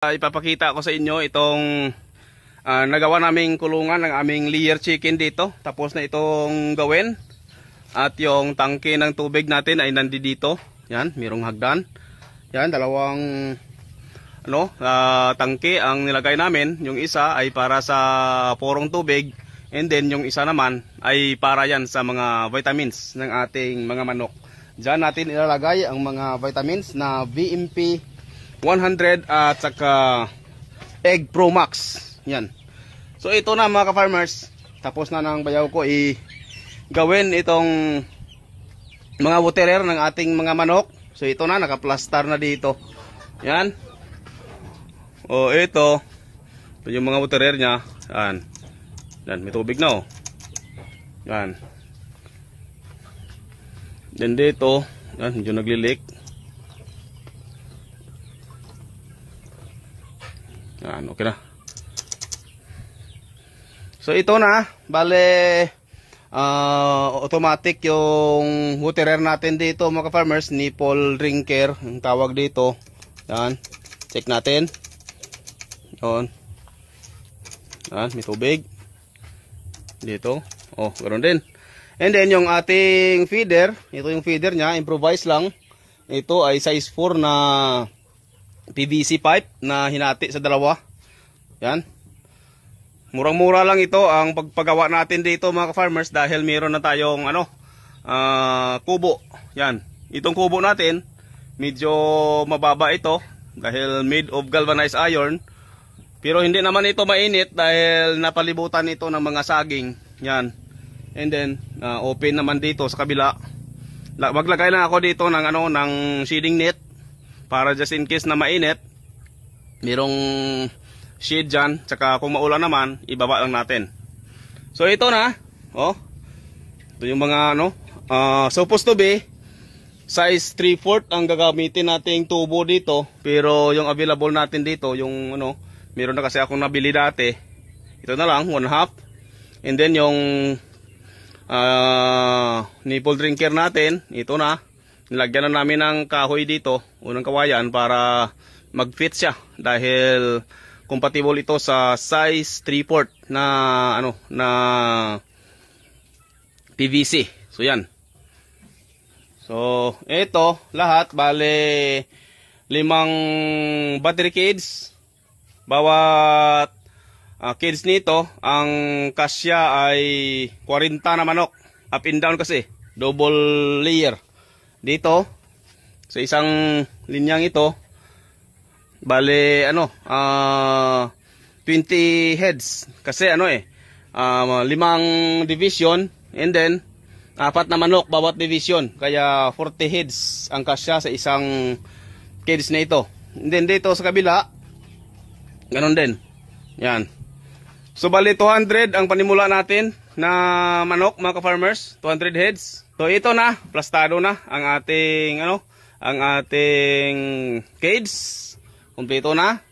Ipapakita ko sa inyo itong nagawa naming kulungan ng aming layer chicken dito. Tapos na itong gawin. At yung tangke ng tubig natin ay nandito. Yan, mayroong hagdan. Yan, dalawang tangke ang nilagay namin. Yung isa ay para sa porong tubig. And then yung isa naman ay para yan sa mga vitamins ng ating mga manok. Diyan natin ilalagay ang mga vitamins na VMP 100 at saka Egg Pro Max. Yan. So ito na mga ka-farmers. Tapos na ng bayaw ko gawin itong mga waterer ng ating mga manok. So ito na, nakaplastar na dito. Yan. O ito yung mga waterer nya. Yan. Yan, may tubig na Yan. Then dito, yan, medyo naglilik. Yan, okay na. So ito na, bale automatic yung waterer natin dito mga ka-farmers, nipple drinker ang tawag dito. Yan, check natin. Yan. Yan, may tubig dito. Oh, ganoon din. And then yung ating feeder, ito yung feeder nya, improvise lang. Ito ay size 4 na PVC pipe na hinati sa dalawa. Yan. Murang-mura lang ito ang pagpagawa natin dito mga ka-farmers dahil meron na tayong kubo. Yan. Itong kubo natin, medyo mababa ito dahil made of galvanized iron. Pero hindi naman ito mainit dahil napalibutan ito ng mga saging. Yan. And then open naman dito sa kabila. Maglagay na ako dito ng ng shading net para just in case na mainit, merong shade dyan. Tsaka kung maulan naman, ibaba lang natin. So ito na, ito yung mga supposed to be size 3/4 ang gagamitin nating tubo dito. Pero yung available natin dito, yung meron na kasi akong nabili dati. Ito na lang, 1/2. And then yung nipple drinker natin, ito na. Nilagyan na namin ng kahoy dito, unang kawayan, para mag-fit siya dahil compatible ito sa size 3/4 na na PVC. So yan. So ito lahat bale 5 battery cage. Bawat cage nito ang kasya ay 40 na manok. Up and down kasi, double layer. Dito sa isang linyang ito bale 20 heads kasi 5 division and then 4 na manok bawat division, kaya 40 heads ang kasya sa isang cage na ito. And then dito sa kabila ganon din. Yan. So bale 200 ang panimula natin na manok mga ka-farmers, 200 heads. So ito na, plastado na ang ating ang ating cage. Kumpleto na.